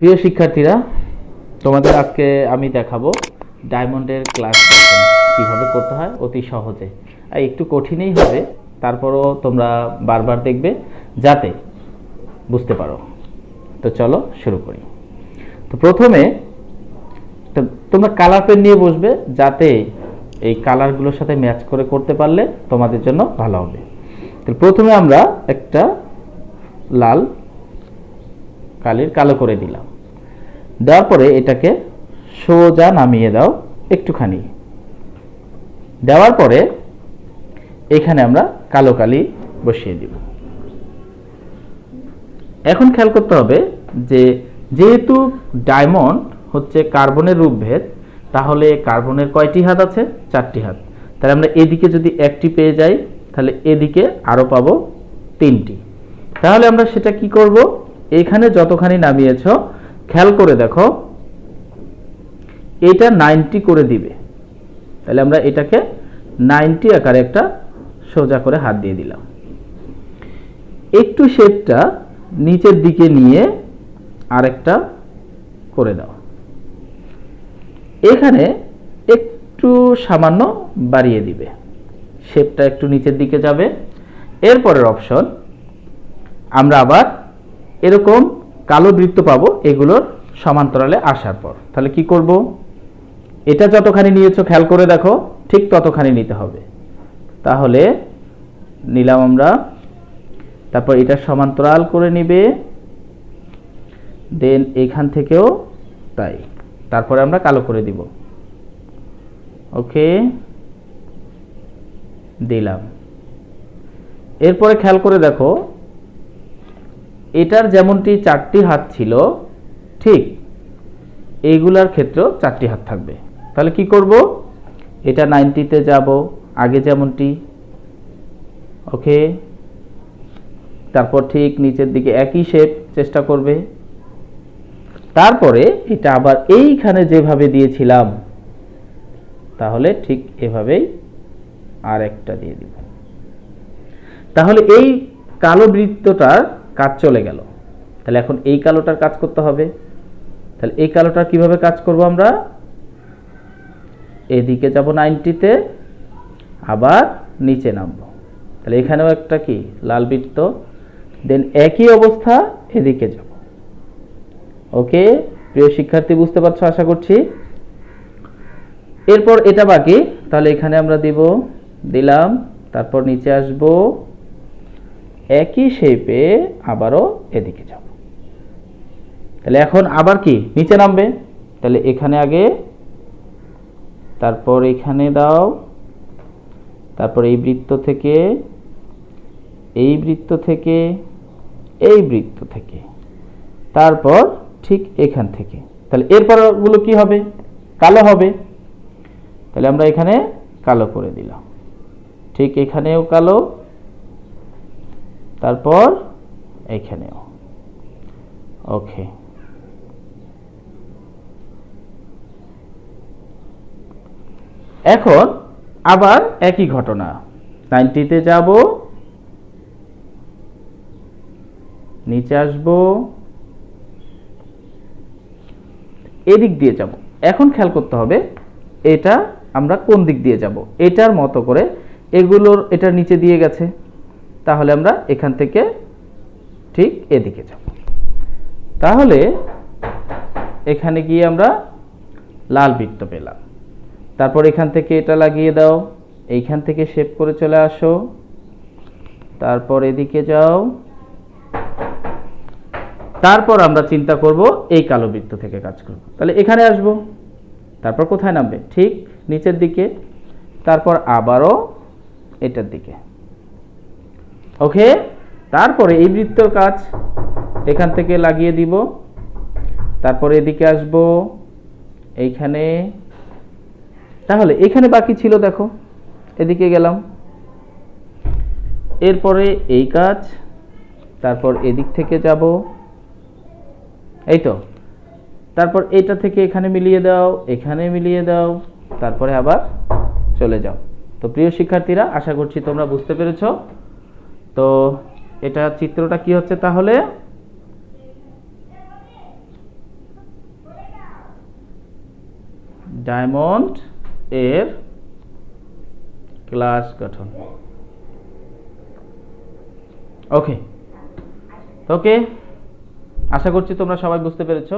প্রিয় শিক্ষার্থীরা, তোমাদের আজকে আমি দেখাবো ডায়মন্ডের ক্লাস কিভাবে করতে হয় অতি সহজে। আর একটু কঠিনই হবে, তারপরও তোমরা বারবার দেখবে যাতে বুঝতে পারো। তো চলো শুরু করি। তো প্রথমে তোমরা কালার পেন নিয়ে বসবে, যাতে এই কালারগুলোর সাথে ম্যাচ করে করতে পারলে তোমাদের জন্য ভালো হবে। তো প্রথমে আমরা একটা লাল কালির কালো করে দিলাম। দেওয়ার পরে এটাকে সোজা নামিয়ে দাও একটুখানি। দেওয়ার পরে এখানে আমরা কালো কালি বসিয়ে দিব। এখন খেয়াল করতে হবে যে যেহেতু ডায়মন্ড হচ্ছে কার্বনের রূপভেদ, তাহলে কার্বনের কয়টি হাত আছে? 4টি হাত। তাহলে আমরা এদিকে যদি একটি পেয়ে যাই, তাহলে এদিকে আরো পাবো 3টি। তাহলে আমরা সেটা কি করব? এখানে যতখানি নামিয়েছ খেয়াল করে দেখো, এটা 90 করে দিবে। তাহলে আমরা এটাকে 90 আকারে একটা সোজা করে হাত দিয়ে দিলাম। একটু শেপটা নিচের দিকে নিয়ে আরেকটা করে দাও। এখানে একটু সামান্য বাড়িয়ে দিবে, শেপটা একটু নিচের দিকে যাবে। এরপরের অপশন, আমরা আবার এরকম কালো বৃত্ত পাবো এগুলোর সমান্তরালে আসার পর। তাহলে কি করব? এটা যতখানি নিয়েছো খেয়াল করে দেখো, ঠিক ততখানি নিতে হবে। তাহলে নিলাম আমরা, তারপর এটা সমান্তরাল করে নিবে, দেন এখান থেকেও তাই। তারপরে আমরা কালো করে দিব। ওকে, দিলাম। এরপরে খেয়াল করে দেখো, এটার যেমনটি 4টি হাত ছিল, ঠিক এইগুলার ক্ষেত্রেও 4টি হাত থাকবে। তাহলে কি করব? এটা 90-তে যাব আগে যেমনটি। ওকে, তারপর ঠিক নিচের দিকে একই শেপ চেষ্টা করবে। তারপরে এটা আবার এইখানে যেভাবে দিয়েছিলাম, তাহলে ঠিক এভাবেই আর একটা দিয়ে দিব। তাহলে এই কালো বৃত্তটার কাজ চলে গেল। তাহলে এখন এই কালোটার কাজ করতে হবে। তাহলে এই কালোটার কিভাবে কাজ করব? আমরা এদিকে যাব 90-তে, আবার নিচে নামবো। তাহলে এখানেও একটা কি লাল বৃত্ত, দেন একই অবস্থা এদিকে যাব। ওকে প্রিয় শিক্ষার্থী, বুঝতে পারছো আশা করছি। এরপর এটা বাকি, তাহলে এখানে আমরা দিলাম, তারপর নিচে আসব, একই শেপে আবারও এদিকে যাব। তাহলে এখন আবার কি নিচে নামবে। তাহলে এখানে আগে, তারপর এখানে দাও, তারপর এই বৃত্ত থেকে, এই বৃত্ত থেকে, এই বৃত্ত থেকে, তারপর ঠিক এখান থেকে। তাহলে এরপর গুলো কি হবে? কালো হবে। তাহলে আমরা এখানে কালো করে দিলাম, ঠিক এখানেও কালো, তারপর এখানেও। ওকে, এখন আবার একই ঘটনা, 90-তে যাব, নিচে আসব, এদিক দিয়ে যাব। এখন খেয়াল করতে হবে এটা আমরা কোন দিক দিয়ে যাব। এটার মতো করে এগুলোর এটা নিচে দিয়ে গেছে, তাহলে আমরা এখান থেকে ঠিক এদিকে যাব। তাহলে এখানে গিয়ে আমরা লাল বৃত্ত পেলাম। তারপর এখান থেকে এটা লাগিয়ে দাও, এইখান থেকে শেপ করে চলে আসো, তারপর এদিকে যাও। তারপর আমরা চিন্তা করব এই কালো বৃত্ত থেকে কাজ করব। তাহলে এখানে আসব, তারপর কোথায় নামবে? ঠিক নিচের দিকে, তারপর আবারও এটার দিকে। ওকে, তারপরে এই বৃত্তর কাজ এখান থেকে লাগিয়ে দিব, তারপরে এদিকে আসব, এইখানে। তাহলে এখানে বাকি ছিল, দেখো এদিকে গেলাম, এরপরে এই কাজ, তারপর এদিক থেকে যাব, এই তো। তারপর এটা থেকে এখানে মিলিয়ে দাও, এখানে মিলিয়ে দাও, তারপরে আবার চলে যাও। তো প্রিয় শিক্ষার্থীরা, আশা করছি তোমরা বুঝতে পেরেছ। তো এটা চিত্রটা কি হচ্ছে? তাহলে ডায়মন্ড এর ক্লাস গঠন। ওকে, আশা করছি তোমরা সবাই বুঝতে পেরেছো।